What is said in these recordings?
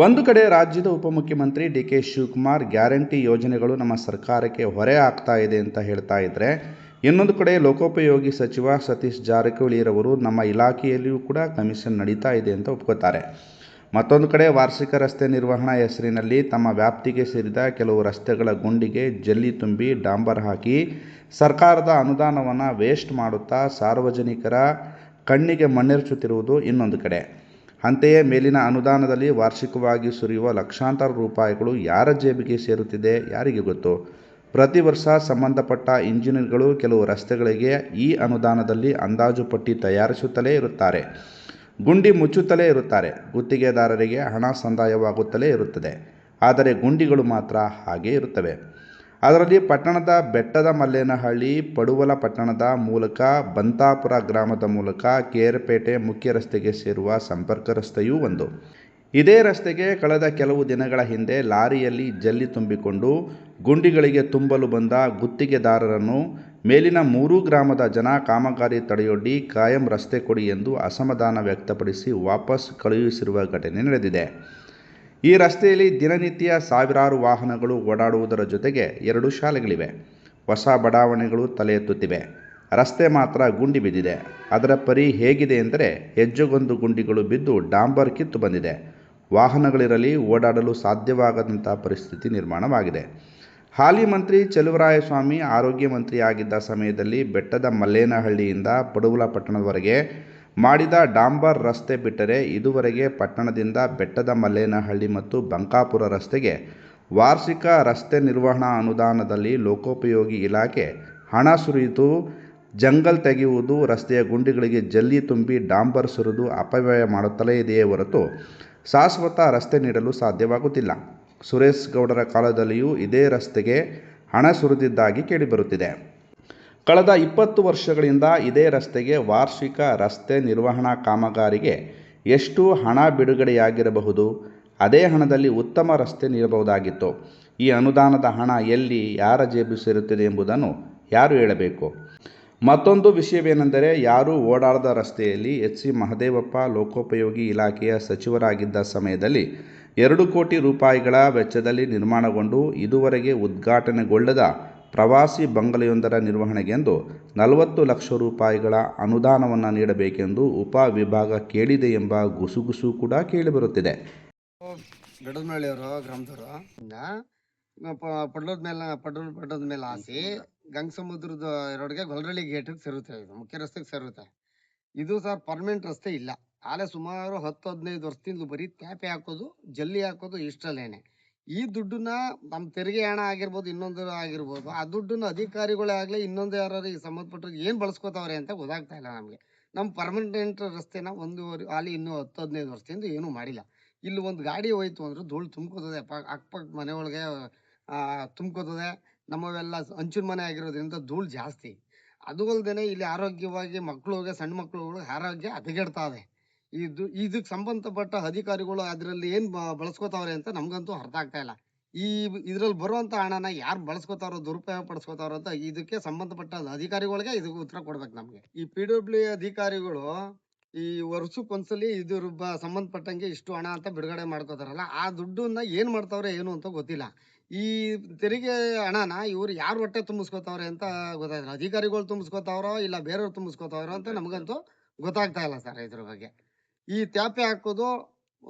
ಒಂದು ಕಡೆ ರಾಜ್ಯದ ಉಪಮುಖ್ಯಮಂತ್ರಿ ಡಿ.ಕೆ. ಶಿವಕುಮಾರ್ ಗ್ಯಾರಂಟಿ ಯೋಜನೆಗಳು ನಮ್ಮ ಸರ್ಕಾರಕ್ಕೆ ಹೊರೆ ಆಗ್ತಾ ಇದೆ ಅಂತ ಹೇಳ್ತಾ ಇದ್ರೆ, ಇನ್ನೊಂದು ಕಡೆ ಲೋಕೋಪಯೋಗಿ ಸಚಿವ ಸತೀಶ್ ಜಾರಕಿಹೊಳಿರವರು ನಮ್ಮ ಇಲಾಖೆಯಲ್ಲಿಯೂ ಕೂಡ ಕಮಿಷನ್ ನಡೀತಾ ಇದೆ ಅಂತ ಒಪ್ಕೋತಾರೆ. ಮತ್ತೊಂದು ಕಡೆ ವಾರ್ಷಿಕ ರಸ್ತೆ ನಿರ್ವಹಣಾ ಹೆಸರಿನಲ್ಲಿ ತಮ್ಮ ವ್ಯಾಪ್ತಿಗೆ ಸೇರಿದ ಕೆಲವು ರಸ್ತೆಗಳ ಗುಂಡಿಗೆ ಜಲ್ಲಿ ತುಂಬಿ ಡಾಂಬರ್ ಹಾಕಿ ಸರ್ಕಾರದ ಅನುದಾನವನ್ನು ವೇಸ್ಟ್ ಮಾಡುತ್ತಾ ಸಾರ್ವಜನಿಕರ ಕಣ್ಣಿಗೆ ಮಣ್ಣೆರಚುತ್ತಿರುವುದು ಇನ್ನೊಂದು ಕಡೆ. ಅಂತೆಯೇ ಮೇಲಿನ ಅನುದಾನದಲ್ಲಿ ವಾರ್ಷಿಕವಾಗಿ ಸುರಿಯುವ ಲಕ್ಷಾಂತರ ರೂಪಾಯಿಗಳು ಯಾರ ಜೇಬಿಗೆ ಸೇರುತ್ತಿದೆ ಯಾರಿಗೆ ಗೊತ್ತು. ಪ್ರತಿ ವರ್ಷ ಸಂಬಂಧಪಟ್ಟ ಇಂಜಿನಿಯರ್ಗಳು ಕೆಲವು ರಸ್ತೆಗಳಿಗೆ ಈ ಅನುದಾನದಲ್ಲಿ ಅಂದಾಜು ಪಟ್ಟಿ ತಯಾರಿಸುತ್ತಲೇ ಇರುತ್ತಾರೆ, ಗುಂಡಿ ಮುಚ್ಚುತ್ತಲೇ ಇರುತ್ತಾರೆ, ಗುತ್ತಿಗೆದಾರರಿಗೆ ಹಣ ಸಂದಾಯವಾಗುತ್ತಲೇ ಇರುತ್ತದೆ. ಆದರೆ ಗುಂಡಿಗಳು ಮಾತ್ರ ಹಾಗೇ ಇರುತ್ತವೆ. ಅದರಲ್ಲಿ ಪಟ್ಟಣದ ಬೆಟ್ಟದ ಮಲ್ಲೇನಹಳ್ಳಿ ಪಡುವಲ ಪಟ್ಟಣದ ಮೂಲಕ ಬಂತಾಪುರ ಗ್ರಾಮದ ಮೂಲಕ ಕೇರಪೇಟೆ ಮುಖ್ಯ ರಸ್ತೆಗೆ ಸೇರುವ ಸಂಪರ್ಕ ರಸ್ತೆಯೂ ಒಂದು. ಇದೇ ರಸ್ತೆಗೆ ಕಳೆದ ಕೆಲವು ದಿನಗಳ ಹಿಂದೆ ಲಾರಿಯಲ್ಲಿ ಜಲ್ಲಿ ತುಂಬಿಕೊಂಡು ಗುಂಡಿಗಳಿಗೆ ತುಂಬಲು ಬಂದ ಗುತ್ತಿಗೆದಾರರನ್ನು ಮೇಲಿನ 3 ಗ್ರಾಮದ ಜನ ಕಾಮಗಾರಿ ತಡೆಯೊಡ್ಡಿ ಕಾಯಂ ರಸ್ತೆ ಕೊಡಿ ಎಂದು ಅಸಮಾಧಾನ ವ್ಯಕ್ತಪಡಿಸಿ ವಾಪಸ್ ಕಳುಹಿಸಿರುವ ಘಟನೆ ನಡೆದಿದೆ. ಈ ರಸ್ತೆಯಲ್ಲಿ ದಿನನಿತ್ಯ ಸಾವಿರಾರು ವಾಹನಗಳು ಓಡಾಡುವುದರ ಜೊತೆಗೆ 2 ಶಾಲೆಗಳಿವೆ. ಹೊಸ ಬಡಾವಣೆಗಳು ತಲೆ ಎತ್ತುತ್ತಿವೆ. ರಸ್ತೆ ಮಾತ್ರ ಗುಂಡಿ ಬಿದ್ದಿದೆ. ಅದರ ಪರಿ ಹೇಗಿದೆ ಎಂದರೆ ಹೆಜ್ಜೆಗೊಂದು ಗುಂಡಿಗಳು ಬಿದ್ದು ಡಾಂಬರ್ ಕಿತ್ತು ಬಂದಿದೆ. ವಾಹನಗಳಿರಲಿ ಓಡಾಡಲು ಸಾಧ್ಯವಾಗದಂಥ ಪರಿಸ್ಥಿತಿ ನಿರ್ಮಾಣವಾಗಿದೆ. ಹಾಲಿ ಮಂತ್ರಿ ಚೆಲುವರಾಯಸ್ವಾಮಿ ಆರೋಗ್ಯ ಮಂತ್ರಿಯಾಗಿದ್ದ ಸಮಯದಲ್ಲಿ ಬೆಟ್ಟದ ಮಲ್ಲೇನಹಳ್ಳಿಯಿಂದ ಪಡುವಲ ಪಟ್ಟಣದವರೆಗೆ ಮಾಡಿದ ಡಾಂಬರ್ ರಸ್ತೆ ಬಿಟ್ಟರೆ ಇದುವರೆಗೆ ಪಟ್ಟಣದಿಂದ ಬೆಟ್ಟದ ಮಲ್ಲೇನಹಳ್ಳಿ ಮತ್ತು ಬಂಕಾಪುರ ರಸ್ತೆಗೆ ವಾರ್ಷಿಕ ರಸ್ತೆ ನಿರ್ವಹಣಾ ಅನುದಾನದಲ್ಲಿ ಲೋಕೋಪಯೋಗಿ ಇಲಾಖೆ ಹಣ ಸುರಿದು ಜಂಗಲ್ ತೆಗೆಯುವುದು, ರಸ್ತೆಯ ಗುಂಡಿಗಳಿಗೆ ಜಲ್ಲಿ ತುಂಬಿ ಡಾಂಬರ್ ಸುರಿದು ಅಪವ್ಯಯ ಮಾಡುತ್ತಲೇ ಇದೆಯೇ ಹೊರತು ಶಾಶ್ವತ ರಸ್ತೆ ನೀಡಲು ಸಾಧ್ಯವಾಗುತ್ತಿಲ್ಲ. ಸುರೇಶ್ ಗೌಡರ ಕಾಲದಲ್ಲಿಯೂ ಇದೇ ರಸ್ತೆಗೆ ಹಣ ಸುರಿದಿದ್ದಾಗಿ ಕೇಳಿಬರುತ್ತಿದೆ. ಕಳೆದ 20 ವರ್ಷಗಳಿಂದ ಇದೇ ರಸ್ತೆಗೆ ವಾರ್ಷಿಕ ರಸ್ತೆ ನಿರ್ವಹಣಾ ಕಾಮಗಾರಿಗೆ ಎಷ್ಟು ಹಣ ಬಿಡುಗಡೆಯಾಗಿರಬಹುದು? ಅದೇ ಹಣದಲ್ಲಿ ಉತ್ತಮ ರಸ್ತೆ ನೀಡಬಹುದಾಗಿತ್ತು. ಈ ಅನುದಾನದ ಹಣ ಎಲ್ಲಿ, ಯಾರ ಜೇಬು ಸೇರುತ್ತದೆ ಎಂಬುದನ್ನು ಯಾರು ಹೇಳಬೇಕು? ಮತ್ತೊಂದು ವಿಷಯವೇನೆಂದರೆ, ಯಾರೂ ಓಡಾಡದ ರಸ್ತೆಯಲ್ಲಿ ಎಚ್. ಸಿ. ಮಹದೇವಪ್ಪ ಲೋಕೋಪಯೋಗಿ ಇಲಾಖೆಯ ಸಚಿವರಾಗಿದ್ದ ಸಮಯದಲ್ಲಿ 2 ಕೋಟಿ ರೂಪಾಯಿಗಳ ವೆಚ್ಚದಲ್ಲಿ ನಿರ್ಮಾಣಗೊಂಡು ಇದುವರೆಗೆ ಉದ್ಘಾಟನೆಗೊಳ್ಳದ ಪ್ರವಾಸಿ ಬಂಗಲೆಯೊಂದರ ನಿರ್ವಹಣೆಗೆಂದು 40 ಲಕ್ಷ ರೂಪಾಯಿಗಳ ಅನುದಾನವನ್ನು ನೀಡಬೇಕೆಂದು ಉಪವಿಭಾಗ ಕೇಳಿದೆ ಎಂಬ ಗುಸುಗುಸು ಕೂಡ ಕೇಳಿಬರುತ್ತಿದೆ. ಬೆಡದನಹಳ್ಳಿಯವರು ಗ್ರಾಮದವರು ಪಡ್ಲದ ಮೇಲೆ ಹಾಸಿ ಗಂಗ ಸಮುದ್ರದ ರೋಡ್ಗೆ ಗೊಲ್ರಳ್ಳಿ ಗೇಟಿಗೆ ಸೇರುತ್ತೆ. ಇದು ಮುಖ್ಯ ರಸ್ತೆಗೆ ಸೇರುತ್ತೆ. ಇದು ಸರ್ ಪರ್ಮನೆಂಟ್ ರಸ್ತೆ ಇಲ್ಲ. ಆಲೆ ಸುಮಾರು 10-15 ವರ್ಷದಿಂದ ಬರೀ ಟ್ಯಾಪೆ ಹಾಕೋದು, ಜಲ್ಲಿ ಹಾಕೋದು ಇಷ್ಟಲ್ಲೇನೆ. ಈ ದುಡ್ಡನ್ನ ನಮ್ಮ ತೆರಿಗೆ ಹಣ ಆಗಿರ್ಬೋದು, ಇನ್ನೊಂದು ಆಗಿರ್ಬೋದು, ಆ ದುಡ್ಡನ್ನ ಅಧಿಕಾರಿಗಳೇ ಆಗ್ಲಿ ಇನ್ನೊಂದು ಯಾರು ಈ ಸಂಬಂಧಪಟ್ಟ ಏನ್ ಬಳಸ್ಕೋತಾವ್ರೆ ಅಂತ ಗೊತ್ತಾಗ್ತಾ ಇಲ್ಲ ನಮ್ಗೆ. ನಮ್ ಪರ್ಮನೆಂಟ್ ರಸ್ತೆನ ಅಲ್ಲಿ ಇನ್ನೂ 10-15 ವರ್ಷದಿಂದ ಏನೂ ಮಾಡಿಲ್ಲ. ಇಲ್ಲಿ ಒಂದು ಗಾಡಿ ಹೋಯ್ತು ಅಂದ್ರೆ ಧೂಳು ತುಂಬ್ಕೋತದೆ, ಅಕ್ಕಪಕ್ಕ ಮನೆ ಒಳಗೆ ತುಂಬ್ಕೋತದೆ. ನಮ್ಮವೆಲ್ಲ ಹಂಚಿನ ಮನೆ ಆಗಿರೋದ್ರಿಂದ ಧೂಳು ಜಾಸ್ತಿ. ಅದು ಅಲ್ದೇನೆ ಇಲ್ಲಿ ಆರೋಗ್ಯವಾಗಿ ಮಕ್ಕಳಿಗೆ, ಸಣ್ಣ ಮಕ್ಕಳುಗಳು ಆರೋಗ್ಯ ಹದಗೆಡ್ತಾ ಇದೆ. ಇದಕ್ಕೆ ಸಂಬಂಧಪಟ್ಟ ಅಧಿಕಾರಿಗಳು ಅದರಲ್ಲಿ ಏನ್ ಬಳಸ್ಕೋತಾವ್ರೆ ಅಂತ ನಮ್ಗಂತೂ ಅರ್ಥ ಆಗ್ತಾ ಇಲ್ಲ. ಇದ್ರಲ್ಲಿ ಬರುವಂತ ಹಣನ ಯಾರು ಬಳಸ್ಕೋತಾರೋ, ದುರುಪಯೋಗ ಪಡಿಸ್ಕೋತಾರೋ ಅಂತ ಇದಕ್ಕೆ ಸಂಬಂಧಪಟ್ಟ ಅಧಿಕಾರಿಗಳಿಗೆ ಇದಕ್ಕೆ ಉತ್ತರ ಕೊಡ್ಬೇಕು ನಮ್ಗೆ. ಈ PWD ಅಧಿಕಾರಿಗಳು ಈ ವರ್ಷಕ್ಕೊಂದ್ಸಲಿ ಇದ್ರ ಸಂಬಂಧಪಟ್ಟಂಗೆ ಇಷ್ಟು ಹಣ ಅಂತ ಬಿಡುಗಡೆ ಮಾಡ್ಕೋತಾರಲ್ಲ, ಆ ದುಡ್ಡನ್ನ ಏನ್ ಮಾಡ್ತಾವ್ರೆ ಏನು ಅಂತ ಗೊತ್ತಿಲ್ಲ. ಈ ತೆರಿಗೆ ಹಣನ ಇವ್ರು ಯಾರು ಹೊಟ್ಟೆ ತುಂಬಿಸ್ಕೋತಾವ್ರೆ ಅಂತ ಗೊತ್ತಾಗಿಲ್ಲ. ಅಧಿಕಾರಿಗಳು ತುಂಬಿಸ್ಕೋತಾವ್ರೋ ಇಲ್ಲ ಬೇರೆಯವ್ರು ತುಂಬಿಸ್ಕೋತಾವ್ರೋ ಅಂತ ನಮಗಂತೂ ಗೊತ್ತಾಗ್ತಾ ಇಲ್ಲ ಸರ್. ಇದ್ರ ಬಗ್ಗೆ ಈ ತ್ಯಾಪೆ ಹಾಕೋದು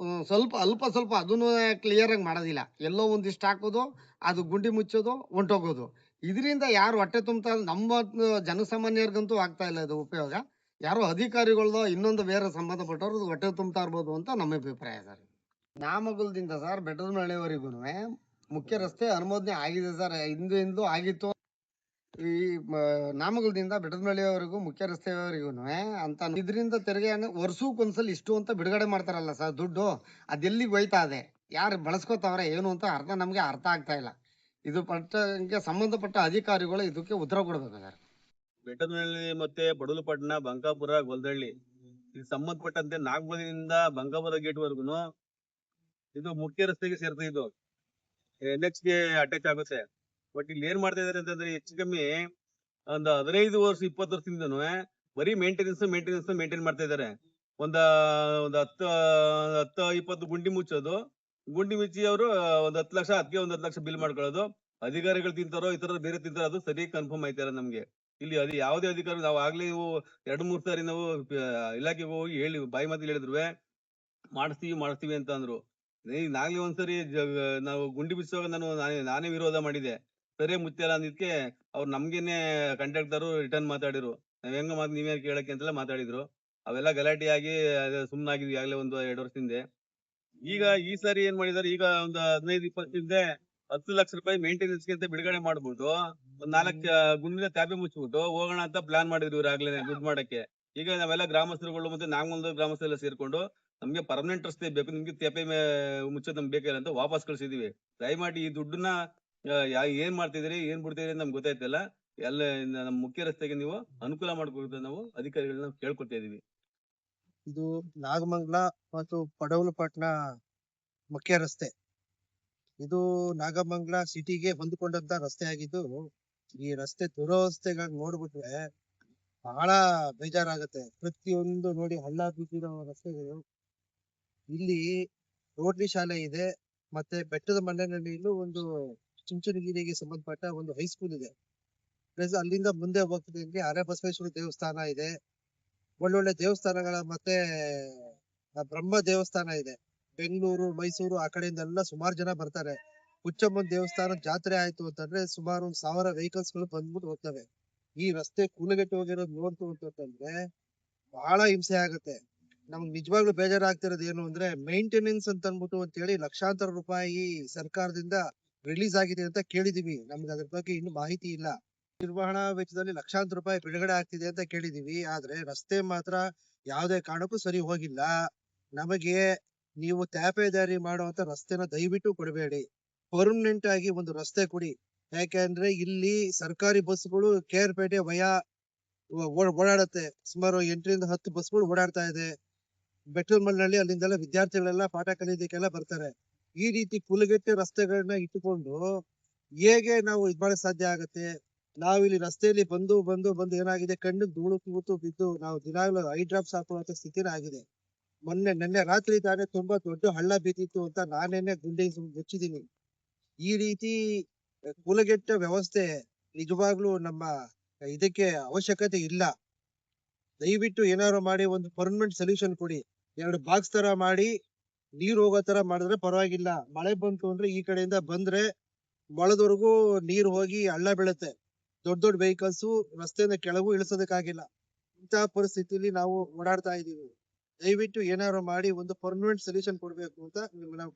ಅಲ್ಪ ಸ್ವಲ್ಪ ಅದನ್ನು ಕ್ಲಿಯರ್ ಆಗಿ ಮಾಡೋದಿಲ್ಲ. ಎಲ್ಲೋ ಒಂದಿಷ್ಟು ಹಾಕೋದು, ಅದು ಗುಂಡಿ ಮುಚ್ಚೋದು, ಹೊಂಟೋಗೋದು. ಇದರಿಂದ ಯಾರು ಹೊಟ್ಟೆ ತುಂಬ್ತಾ, ನಮ್ಮ ಜನಸಾಮಾನ್ಯರಿಗಂತೂ ಆಗ್ತಾ ಇಲ್ಲ ಇದು ಉಪಯೋಗ. ಯಾರೋ ಅಧಿಕಾರಿಗಳದೋ ಇನ್ನೊಂದು ಬೇರೆ ಸಂಬಂಧಪಟ್ಟವ್ರದ್ದು ಹೊಟ್ಟೆ ತುಂಬ್ತಾ ಇರ್ಬೋದು ಅಂತ ನಮ್ಮ ಅಭಿಪ್ರಾಯ ಸರ್. ನಾಮಗಲದಿಂದ ಸರ್ ಬೆಟ್ಟದನಹಳ್ಳಿವರೆಗೂ ಮುಖ್ಯ ರಸ್ತೆ ಅನುಮೋದನೆ ಆಗಿದೆ ಸರ್. ಹಿಂದೂ ಆಗಿತ್ತು. ಈ ನಾಮಗಲದಿಂದ ಬೆಟ್ಟದನಹಳ್ಳಿವರೆಗೂ ಮುಖ್ಯ ರಸ್ತೆವರೆಗೂ ಅಂತ ಇದರಿಂದ ತೆರಿಗೆ ವರ್ಷಕ್ಕೊಂದ್ಸಲ ಇಷ್ಟು ಅಂತ ಬಿಡುಗಡೆ ಮಾಡ್ತಾರಲ್ಲ ಸರ್ ದುಡ್ಡು, ಅದೆಲ್ಲಿಗೆ ಹೋಯ್ತಾ ಇದೆ, ಯಾರು ಬಳಸ್ಕೋತಾವ್ರೆ ಏನು ಅಂತ ನಮ್ಗೆ ಅರ್ಥ ಆಗ್ತಾ ಇಲ್ಲ. ಇದು ಪಟ್ಟಕ್ಕೆ ಸಂಬಂಧಪಟ್ಟ ಅಧಿಕಾರಿಗಳು ಇದಕ್ಕೆ ಉತ್ತರ ಕೊಡ್ಬೇಕು ಸರ್. ಬೆಟ್ಟದನಹಳ್ಳಿ ಮತ್ತೆ ಪಡುವಲಪಟ್ಟಣ, ಬಂಕಾಪುರ, ಗೊಲ್ದಳ್ಳಿ ಇದಕ್ಕೆ ಸಂಬಂಧಪಟ್ಟಂತೆ ನಾಗಮಲದಿಂದ ಬಂಕಾಪುರ ಗೇಟ್ ವರ್ಗುನು ಇದು ಮುಖ್ಯ ರಸ್ತೆಗೆ ಸೇರ್ತದೆ. ಇದು NH ಗೆ ಅಟ್ಯಾಚ್ ಆಗುತ್ತೆ. ಬಟ್ ಇಲ್ಲಿ ಏನ್ ಮಾಡ್ತಾ ಇದಾರೆ ಅಂತಂದ್ರೆ ಹೆಚ್ಚು ಕಮ್ಮಿ ಒಂದು 15 ವರ್ಷ 20 ವರ್ಷದಿಂದನೂ ಬರೀ ಮೇಂಟೈನ್ ಮಾಡ್ತಾ ಇದಾರೆ. ಒಂದ್ 10-20 ಗುಂಡಿ ಮುಚ್ಚೋದು, ಗುಂಡಿ ಮುಚ್ಚಿ ಅವರು ಒಂದ್ 10 ಲಕ್ಷ ಅದಕ್ಕೆ ಒಂದ್ 10 ಲಕ್ಷ ಬಿಲ್ ಮಾಡ್ಕೊಳ್ಳೋದು. ಅಧಿಕಾರಿಗಳು ತಿಂತಾರೋ ಈ ತರ ಬೇರೆ ತಿಂತಾರೋ ಅದು ಸರಿ ಕನ್ಫರ್ಮ್ ಆಯ್ತಾರ ನಮ್ಗೆ. ಇಲ್ಲಿ ಅದು ಯಾವುದೇ ಅಧಿಕಾರಿ ನಾವು ಆಗ್ಲೇ ನೀವು 2-3 ಸಾರಿ ನಾವು ಇಲಾಖೆಗೆ ಹೋಗಿ ಹೇಳಿ ಬಾಯಿ ಮಾತಿಗೆ ಹೇಳಿದ್ರುವೆ ಮಾಡಿಸ್ತೀವಿ ಅಂತ ಅಂದ್ರು. ನಾಗ್ಲೇ ಒಂದ್ಸರಿ ನಾವು ಗುಂಡಿ ಬಿಚ್ಚುವಾಗ ನಾನೇ ವಿರೋಧ ಮಾಡಿದೆ. ಸರಿ ಮುಚ್ಚಲ್ಲ ಅಂದಿದ್ಕೆ ಅವ್ರು ನಮ್ಗೇನೆ ಕಾಂಟ್ರಾಕ್ಟರು ರಿಟರ್ನ್ ಮಾತಾಡಿರು. ನೀವೇನ್ ಕೇಳಕ್ಕೆ ಅಂತೆಲ್ಲ ಮಾತಾಡಿದ್ರು. ಅವೆಲ್ಲ ಗಲಾಟೆ ಆಗಿ ಸುಮ್ನಾಗಿದ್ವಿ ಆಗ್ಲೇ ಒಂದು 2 ವರ್ಷದ ಹಿಂದೆ. ಈಗ ಈ ಸಾರಿ ಏನ್ ಮಾಡಿದಾರೆ, ಈಗ ಒಂದು 15-20 ಹಿಂದೆ 10 ಲಕ್ಷ ರೂಪಾಯಿ ಮೇಂಟೆನೆನ್ಸ್ ಅಂತ ಬಿಡುಗಡೆ ಮಾಡ್ಬಿಟ್ಟು ಒಂದ್ 4 ಗುಂಡಿನ ತ್ಯಾಪೆ ಮುಚ್ಚಿಬಿಟ್ಟು ಹೋಗೋಣ ಅಂತ ಪ್ಲಾನ್ ಮಾಡಿದ್ರು ಇವ್ರು ಆಗ್ಲೇನೆ ದುಡ್ಡು ಮಾಡಕ್ಕೆ. ಈಗ ನಾವೆಲ್ಲ ಗ್ರಾಮಸ್ಥರುಗಳು ಮತ್ತೆ ನಾಗಮಂಗಲ ಗ್ರಾಮಸ್ಥರೆಲ್ಲ ಸೇರ್ಕೊಂಡು ನಮ್ಗೆ ಪರ್ಮನೆಂಟ್ ರಸ್ತೆ ಬೇಕು, ನಿಮ್ಗೆ ತ್ಯಾಪೆ ಮುಚ್ಚೋದ್ ನಮ್ಗೆ ಬೇಕಿಲ್ಲ ಅಂತ ವಾಪಸ್ ಕಳ್ಸಿದೀವಿ. ದಯಮಾಡಿ ಈ ದುಡ್ಡನ್ನ ಏನ್ ಮಾಡ್ತಿದ್ದೀರಿ ಏನ್ ಬಿಡ್ತಿದ್ದೀರಿ ಅಂತ ನಮ್ಗೆ ಗೊತ್ತಾಯ್ತಲ್ಲ. ಎಲ್ಲ ನಮ್ಮ ಮುಖ್ಯ ರಸ್ತೆಗೆ ನೀವು ಅನುಕೂಲ ಮಾಡ್ಕೊಡ್ತಾ ನಾವು ಅಧಿಕಾರಿಗಳನ್ನ ಕೇಳ್ಕೊತಾ ಇದೀವಿ. ಇದು ನಾಗಮಂಗಲ ಮತ್ತು ಪಡವಲಪಟ್ಟಣ ಮುಖ್ಯ ರಸ್ತೆ. ಇದು ನಾಗಮಂಗಲ ಸಿಟಿಗೆ ಹೊಂದಿಕೊಂಡಂತ ರಸ್ತೆ ಆಗಿದ್ದು, ಈ ರಸ್ತೆ ದುರವಸ್ಥೆಗಳನ್ನ ನೋಡ್ಬಿಟ್ರೆ ಬಹಳ ಬೇಜಾರಾಗತ್ತೆ. ಪ್ರತಿಯೊಂದು ನೋಡಿ ಹಳ್ಳ ಬಿದ್ದಿರೋ ರಸ್ತೆಗಳು. ಇಲ್ಲಿ ರೋಟ್ರಿ ಶಾಲೆ ಇದೆ, ಮತ್ತೆ ಬೆಟ್ಟದ ಮಣ್ಣನಹಳ್ಳಿಯಲ್ಲೂ ಒಂದು ಚುಂಚನಗಿರಿಗೆ ಸಂಬಂಧಪಟ್ಟ ಒಂದು ಹೈಸ್ಕೂಲ್ ಇದೆ. ಪ್ಲಸ್ ಅಲ್ಲಿಂದ ಮುಂದೆ ಹೋಗ್ತಿದ್ದಂಗೆ ಅರೆಬಸವೇಶ್ವರ ದೇವಸ್ಥಾನ ಇದೆ, ಒಳ್ಳೊಳ್ಳೆ ದೇವಸ್ಥಾನಗಳ ಮತ್ತೆ ಬ್ರಹ್ಮ ದೇವಸ್ಥಾನ ಇದೆ. ಬೆಂಗಳೂರು, ಮೈಸೂರು ಆ ಕಡೆಯಿಂದೆಲ್ಲ ಸುಮಾರು ಜನ ಬರ್ತಾರೆ. ಹುಚ್ಚಮ್ಮನ್ ದೇವಸ್ಥಾನ ಜಾತ್ರೆ ಆಯ್ತು ಅಂತಂದ್ರೆ ಸುಮಾರು 1000 ವೆಹಿಕಲ್ಸ್ ಗಳು ಬಂದ್ಬಿಟ್ಟು ಹೋಗ್ತವೆ. ಈ ರಸ್ತೆ ಕೂಲಗೆಟ್ಟು ಹೋಗಿರೋದು ನೋಡ್ತು ಅಂತಂದ್ರೆ ಬಹಳ ಹಿಂಸೆ ಆಗುತ್ತೆ. ನಮ್ಗೆ ನಿಜವಾಗ್ಲೂ ಬೇಜಾರಾಗ್ತಿರೋದು ಏನು ಅಂದ್ರೆ, ಮೇಂಟೆನೆನ್ಸ್ ಅಂತ ಅನ್ಬಿಟ್ಟು ಅಂತ ಹೇಳಿ ಲಕ್ಷಾಂತರ ರೂಪಾಯಿ ಸರ್ಕಾರದಿಂದ ರಿಲೀಸ್ ಆಗಿದೆ ಅಂತ ಕೇಳಿದೀವಿ. ನಮ್ಗೆ ಅದ್ರ ಬಗ್ಗೆ ಇನ್ನು ಮಾಹಿತಿ ಇಲ್ಲ. ನಿರ್ವಹಣಾ ವೆಚ್ಚದಲ್ಲಿ ಲಕ್ಷಾಂತರ ರೂಪಾಯಿ ಬಿಡುಗಡೆ ಆಗ್ತಿದೆ ಅಂತ ಕೇಳಿದೀವಿ. ಆದ್ರೆ ರಸ್ತೆ ಮಾತ್ರ ಯಾವುದೇ ಕಾರಣಕ್ಕೂ ಸರಿ ಹೋಗಿಲ್ಲ. ನಮಗೆ ನೀವು ತ್ಯಾಪೇದಾರಿ ಮಾಡುವಂತ ರಸ್ತೆನ ದಯವಿಟ್ಟು ಕೊಡಬೇಡಿ, ಪರ್ಮನೆಂಟ್ ಆಗಿ ಒಂದು ರಸ್ತೆ ಕೊಡಿ. ಯಾಕೆಂದ್ರೆ ಇಲ್ಲಿ ಸರ್ಕಾರಿ ಬಸ್ಗಳು ಕೇರ್ಪೇಟೆ ವಯಾ ಓಡಾಡುತ್ತೆ. ಸುಮಾರು 8-10 ಬಸ್ಗಳು ಓಡಾಡ್ತಾ ಇದೆ. ಬೆಟ್ಟದ ಮಣ್ಣಲ್ಲಿ ಅಲ್ಲಿಂದೆಲ್ಲ ವಿದ್ಯಾರ್ಥಿಗಳೆಲ್ಲ ಪಾಠ ಕಲಿಯೋದಕ್ಕೆಲ್ಲ ಬರ್ತಾರೆ. ಈ ರೀತಿ ಕೂಲಗೆಟ್ಟ ರಸ್ತೆಗಳನ್ನ ಇಟ್ಟುಕೊಂಡು ಹೇಗೆ ನಾವು ಇದ್ ಮಾಡಕ್ ಸಾಧ್ಯ ಆಗತ್ತೆ? ನಾವು ಇಲ್ಲಿ ರಸ್ತೆಯಲ್ಲಿ ಬಂದು ಏನಾಗಿದೆ, ಕಣ್ಣಿಗೆ ಧೂಳು ತೂತು ಬಿದ್ದು ನಾವು ದಿನಾಗ್ಲೂ ಐ ಡ್ರಾಪ್ಸ್ ಹಾಕುವಂತ ಸ್ಥಿತಿನ ಆಗಿದೆ. ನೆನ್ನೆ ರಾತ್ರಿ ತಾನೇ ತುಂಬಾ ದೊಡ್ಡ ಹಳ್ಳ ಬಿದ್ದಿತ್ತು ಅಂತ ನಾನೇನೆ ಗುಂಡಿ ಮುಚ್ಚಿದೀನಿ. ಈ ರೀತಿ ಕೂಲಗೆಟ್ಟ ವ್ಯವಸ್ಥೆ ನಿಜವಾಗ್ಲೂ ನಮ್ಮ ಇದಕ್ಕೆ ಅವಶ್ಯಕತೆ ಇಲ್ಲ. ದಯವಿಟ್ಟು ಏನಾದ್ರು ಮಾಡಿ ಒಂದು ಪರ್ಮನೆಂಟ್ ಸೊಲ್ಯೂಷನ್ ಕೊಡಿ. 2 ಬಾಕ್ಸ್ ತರ ಮಾಡಿ ನೀರ್ ಹೋಗೋ ತರ ಮಾಡಿದ್ರೆ ಪರವಾಗಿಲ್ಲ. ಮಳೆ ಬಂತು ಅಂದ್ರೆ ಈ ಕಡೆಯಿಂದ ಬಂದ್ರೆ ಮೊಳದವರೆಗೂ ನೀರ್ ಹೋಗಿ ಹಳ್ಳ ಬೀಳುತ್ತೆ. ದೊಡ್ಡ ವೆಹಿಕಲ್ಸ್ ರಸ್ತೆಯಿಂದ ಕೆಳಗೂ ಇಳಿಸೋದಕ್ಕಾಗಿಲ್ಲ. ಇಂತಹ ಪರಿಸ್ಥಿತಿಯಲ್ಲಿ ನಾವು ಓಡಾಡ್ತಾ ಇದೀವಿ. ದಯವಿಟ್ಟು ಏನಾದ್ರು ಮಾಡಿ ಒಂದು ಪರ್ಮನೆಂಟ್ ಸೊಲ್ಯೂಷನ್ ಕೊಡ್ಬೇಕು ಅಂತ ನಾವು